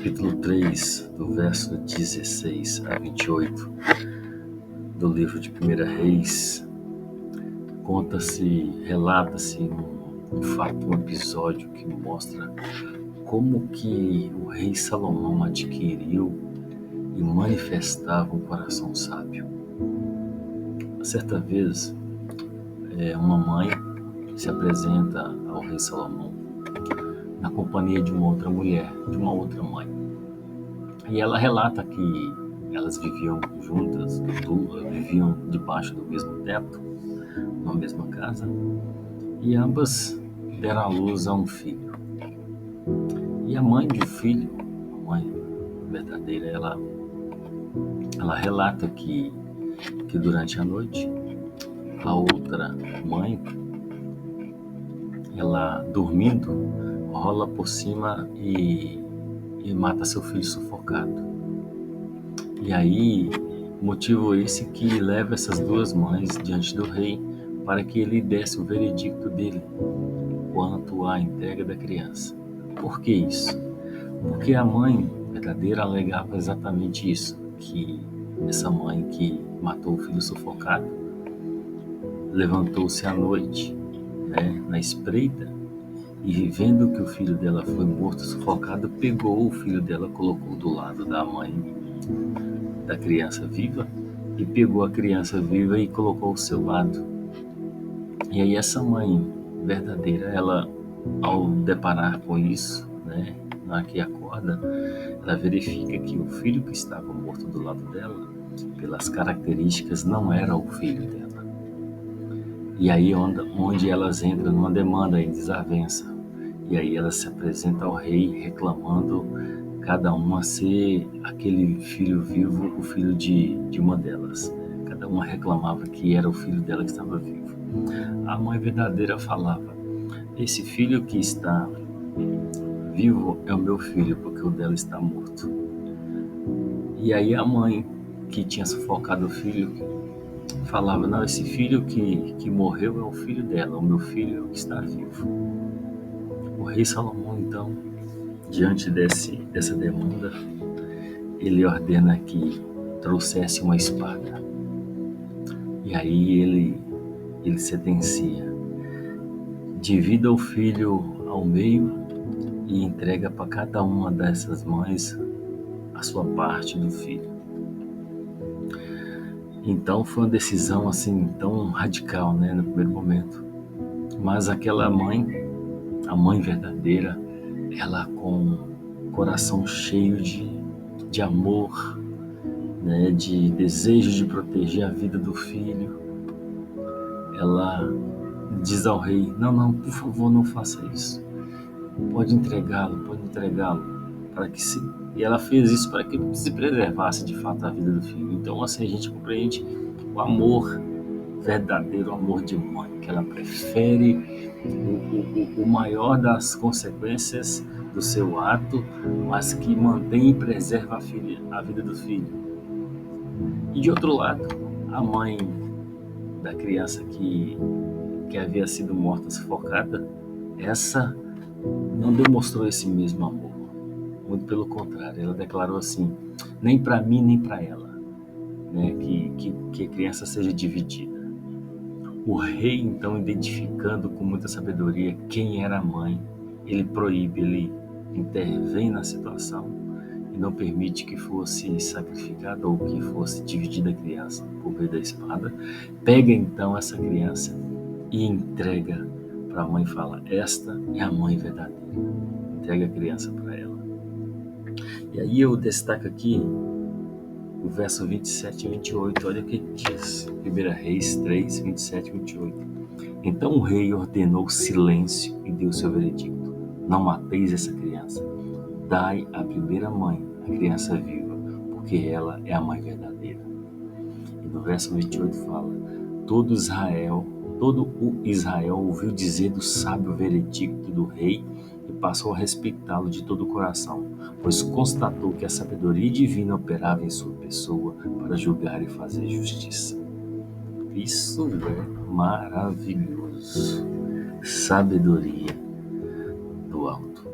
capítulo 3, do verso 16 a 28 do livro de 1 Reis, relata-se um fato, um episódio que mostra como que o rei Salomão adquiriu e manifestava um coração sábio. Certa vez, uma mãe se apresenta ao rei Salomão na companhia de uma outra mulher, de uma outra mãe. E ela relata que elas viviam juntas, viviam debaixo do mesmo teto, na mesma casa, e ambas deram à luz a um filho. E a mãe do filho, a mãe verdadeira, ela relata que durante a noite, a outra mãe, ela dormindo, rola por cima e mata seu filho sufocado. E aí, motivo esse que leva essas duas mães diante do rei para que ele desse o veredicto dele quanto à entrega da criança. Por que isso? Porque a mãe verdadeira alegava exatamente isso, que essa mãe que matou o filho sufocado levantou-se à noite, na espreita, e vendo que o filho dela foi morto, sufocado, pegou o filho dela, colocou do lado da mãe da criança viva e pegou a criança viva e colocou ao seu lado. E aí essa mãe verdadeira, ela, ao deparar com isso, na hora que acorda, ela verifica que o filho que estava morto do lado dela, pelas características, não era o filho dela. E aí onde elas entram numa demanda em desavença. E aí elas se apresentam ao rei reclamando cada uma ser aquele filho vivo, o filho de uma delas. Cada uma reclamava que era o filho dela que estava vivo. A mãe verdadeira falava: esse filho que está vivo é o meu filho, porque o dela está morto. E aí a mãe que tinha sufocado o filho falava: não, esse filho que morreu é o filho dela, o meu filho é o que está vivo. O rei Salomão, então, diante dessa demanda, ele ordena que trouxesse uma espada. E aí ele sentencia: divida o filho ao meio e entrega para cada uma dessas mães a sua parte do filho. Então foi uma decisão assim tão radical, no primeiro momento. Mas aquela mãe, a mãe verdadeira, ela com o coração cheio de amor, de desejo de proteger a vida do filho, ela diz ao rei: não, por favor, não faça isso. Pode entregá-lo, para que se... E ela fez isso para que se preservasse de fato a vida do filho. Então, assim, a gente compreende o amor verdadeiro, o amor de mãe, que ela prefere o maior das consequências do seu ato, mas que mantém e preserva a vida do filho. E de outro lado, a mãe da criança que havia sido morta, sufocada, essa não demonstrou esse mesmo amor. Muito pelo contrário, ela declarou assim: nem para mim, nem para ela, que a criança seja dividida. O rei, então, identificando com muita sabedoria quem era a mãe, ele proíbe, ele intervém na situação e não permite que fosse sacrificada ou que fosse dividida a criança por meio da espada. Pega então essa criança e entrega para a mãe, fala: esta é a mãe verdadeira. Entrega a criança para ela. E aí eu destaco aqui o verso 27 e 28, olha o que diz, 1 Reis 3, 27 e 28. Então o rei ordenou silêncio e deu seu veredicto: não mateis essa criança, dai à primeira mãe a criança viva, porque ela é a mãe verdadeira. E no verso 28 fala: todo o Israel ouviu dizer do sábio veredicto do rei e passou a respeitá-lo de todo o coração, pois constatou que a sabedoria divina operava em sua pessoa para julgar e fazer justiça. Isso é maravilhoso. Sabedoria do alto.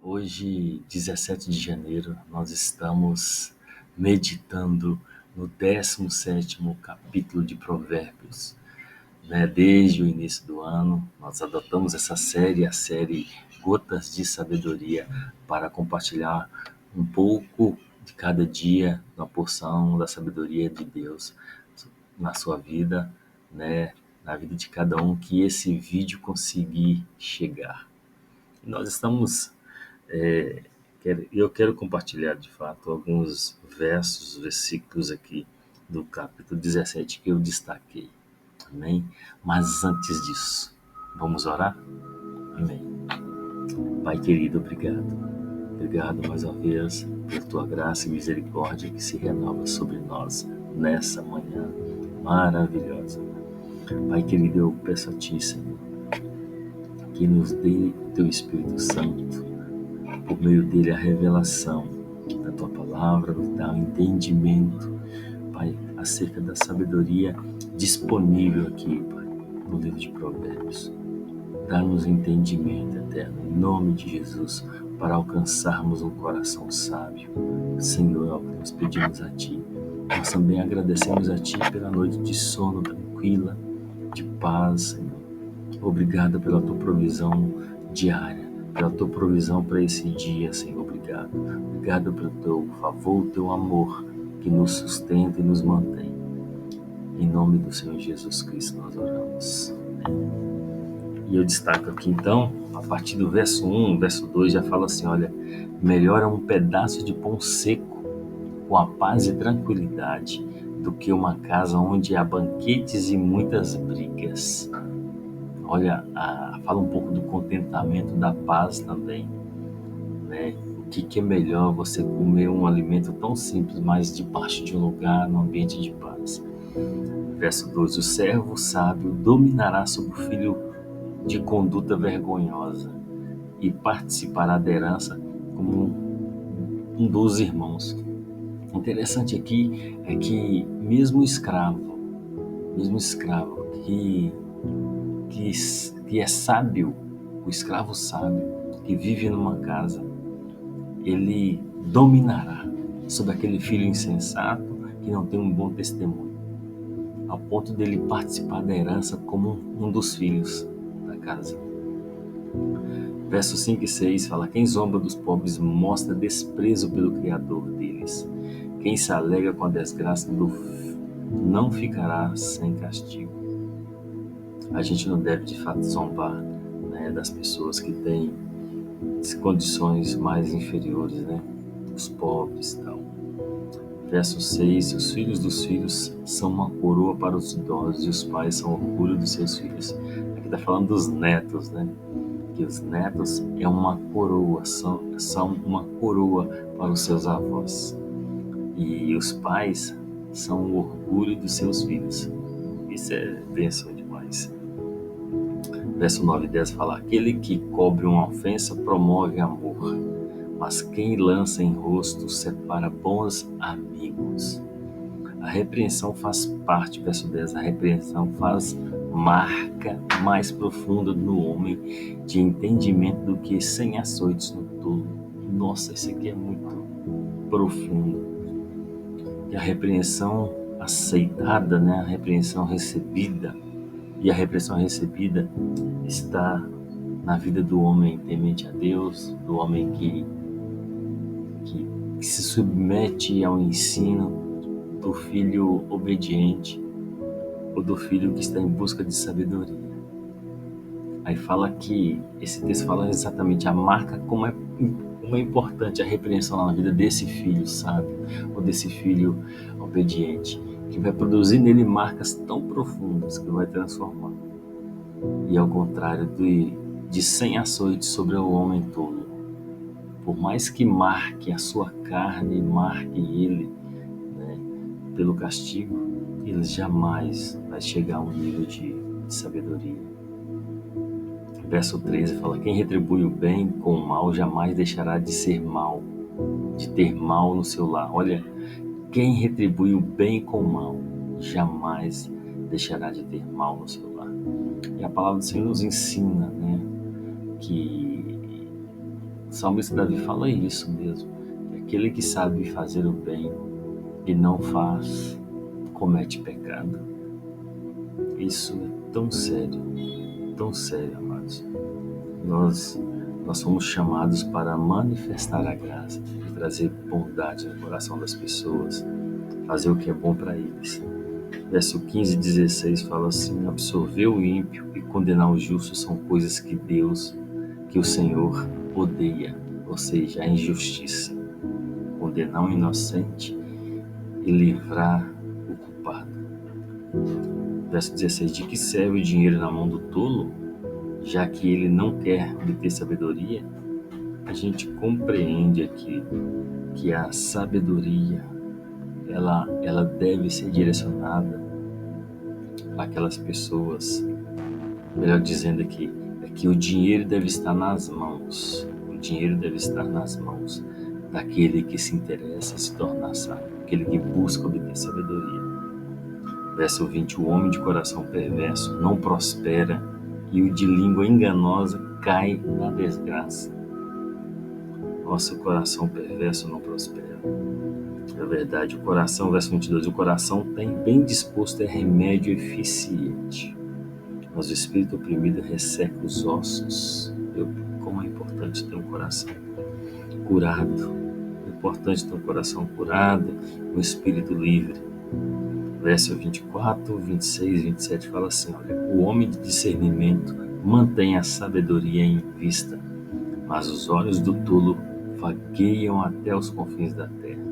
Hoje, 17 de janeiro, nós estamos meditando no 17º capítulo de Provérbios, né? Desde o início do ano, nós adotamos essa série, a série Gotas de Sabedoria, para compartilhar um pouco de cada dia, uma porção da sabedoria de Deus na sua vida, né? Na vida de cada um, que esse vídeo conseguir chegar. Nós estamos eu quero compartilhar, de fato, alguns versículos aqui do capítulo 17 que eu destaquei. Amém? Mas antes disso, vamos orar? Amém. Pai querido, obrigado. Obrigado mais uma vez por tua graça e misericórdia que se renova sobre nós nessa manhã maravilhosa. Pai querido, eu peço a ti, Senhor, que nos dê o teu Espírito Santo, por meio dele a revelação da tua palavra, dá o entendimento, Pai, acerca da sabedoria disponível aqui, Pai, no livro de Provérbios. Dá-nos entendimento eterno, em nome de Jesus, para alcançarmos um coração sábio. Senhor, é o que nós pedimos a Ti. Nós também agradecemos a Ti pela noite de sono tranquila, de paz, Senhor. Obrigado pela Tua provisão diária, pela Tua provisão para esse dia, Senhor. Obrigado. Obrigado pelo Teu favor, o Teu amor, que nos sustenta e nos mantém. Em nome do Senhor Jesus Cristo nós oramos. E eu destaco aqui então, a partir do verso 1, verso 2 já fala assim, olha, melhor é um pedaço de pão seco com a paz e tranquilidade do que uma casa onde há banquetes e muitas brigas. Olha, fala um pouco do contentamento, da paz também, né? O que é melhor você comer um alimento tão simples, mas debaixo de um lugar, num ambiente de paz. Verso 2, o servo sábio dominará sobre o filho de conduta vergonhosa e participará da herança como um dos irmãos. O interessante aqui é que mesmo o escravo que é sábio, o escravo sábio que vive numa casa, ele dominará sobre aquele filho insensato que não tem um bom testemunho, ao ponto dele participar da herança como um dos filhos da casa. Versos 5 e 6 fala, quem zomba dos pobres mostra desprezo pelo Criador deles. Quem se alegra com a desgraça não ficará sem castigo. A gente não deve de fato zombar, né, das pessoas que têm condições mais inferiores, né, os pobres e tal. Verso 6, os filhos dos filhos são uma coroa para os idosos e os pais são orgulho dos seus filhos. Aqui está falando dos netos, né? Que os netos é uma coroa, são uma coroa para os seus avós. E os pais são o orgulho dos seus filhos. Isso é bênção demais. Verso 9 e 10 fala, aquele que cobre uma ofensa promove amor, mas quem lança em rosto separa bons amigos. A repreensão faz parte, verso 10, a repreensão faz marca mais profunda no homem de entendimento do que 100 açoites no tolo. Nossa, isso aqui é muito profundo. E a repreensão aceitada, né? A repreensão recebida, e a repreensão recebida está na vida do homem temente a Deus, do homem que se submete ao ensino, do filho obediente, ou do filho que está em busca de sabedoria. Aí fala que, esse texto fala exatamente a marca, como é importante a repreensão na vida desse filho sábio, ou desse filho obediente, que vai produzir nele marcas tão profundas que vai transformar. E ao contrário de 100 açoites sobre o homem tolo, por mais que marque a sua carne, marque ele, né, pelo castigo, ele jamais vai chegar a um nível de sabedoria. Verso 13 fala, quem retribui o bem com o mal jamais deixará de ser mal, de ter mal no seu lar. Olha, quem retribui o bem com o mal jamais deixará de ter mal no seu lar. E a palavra do Senhor nos ensina, né, que O salmista Davi fala isso mesmo, que aquele que sabe fazer o bem e não faz, comete pecado. Isso é tão sério, amados. Nós somos chamados para manifestar a graça, trazer bondade no coração das pessoas, fazer o que é bom para eles. Verso 15 e 16 fala assim: absorver o ímpio e condenar o justo são coisas que o Senhor odeia, ou seja, a injustiça. Condenar o inocente e livrar o culpado. Verso 16: de que serve o dinheiro na mão do tolo, já que ele não quer obter sabedoria? A gente compreende aqui que a sabedoria ela deve ser direcionada para aquelas pessoas, melhor dizendo aqui, é que o dinheiro deve estar nas mãos, daquele que se interessa em se tornar sábio, aquele que busca obter sabedoria. Verso 20: o homem de coração perverso não prospera e o de língua enganosa cai na desgraça. Nosso coração perverso não prospera. Na verdade, o coração, verso 22, o coração tem bem disposto é remédio eficiente, mas o espírito oprimido resseca os ossos. Como é importante ter um coração curado. É importante ter um coração curado, um espírito livre. Verso 24, 26 e 27 fala assim: olha, o homem de discernimento mantém a sabedoria em vista, mas os olhos do tolo vagueiam até os confins da terra.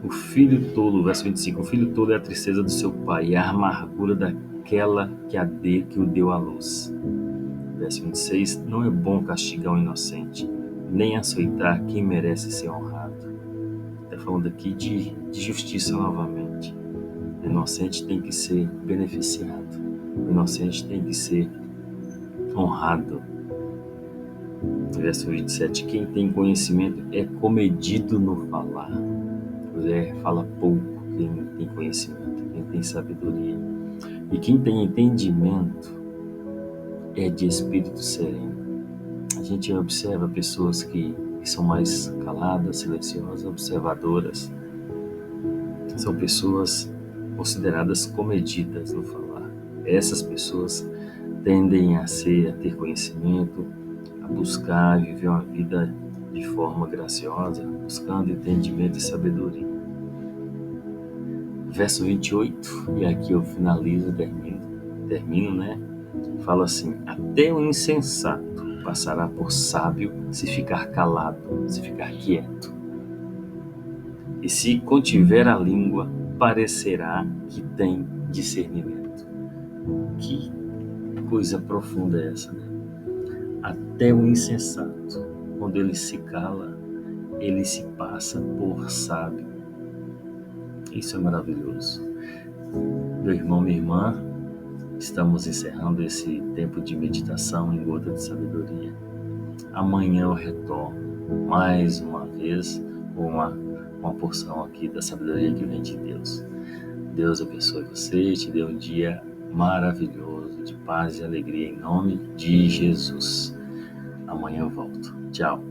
O filho tolo, verso 25, o filho tolo é a tristeza do seu pai e a amargura daquela que o deu à luz. Verso 26, não é bom castigar o inocente, nem açoitar quem merece ser honrado. Está falando aqui de justiça novamente. O inocente tem que ser beneficiado, o inocente tem que ser honrado. Verso 27, quem tem conhecimento é comedido no falar. Mulher fala pouco, quem tem conhecimento, quem tem sabedoria. E quem tem entendimento é de espírito sereno. A gente observa pessoas que são mais caladas, silenciosas, observadoras. São pessoas consideradas comedidas no falar. Essas pessoas tendem a ter conhecimento, a buscar viver uma vida de forma graciosa, buscando entendimento e sabedoria. Verso 28, e aqui eu finalizo, termino, né? Fala assim: até o insensato passará por sábio se ficar calado, se ficar quieto. E se contiver a língua, parecerá que tem discernimento. Que coisa profunda é essa, né? Até o insensato, quando ele se cala, ele se passa por sábio. Isso é maravilhoso. Meu irmão, minha irmã, estamos encerrando esse tempo de meditação em gota de sabedoria. Amanhã eu retorno mais uma vez com uma porção aqui da sabedoria que vem de Deus. Deus abençoe você, te dê um dia maravilhoso, de paz e alegria, em nome de Jesus. Amanhã eu volto. Tchau.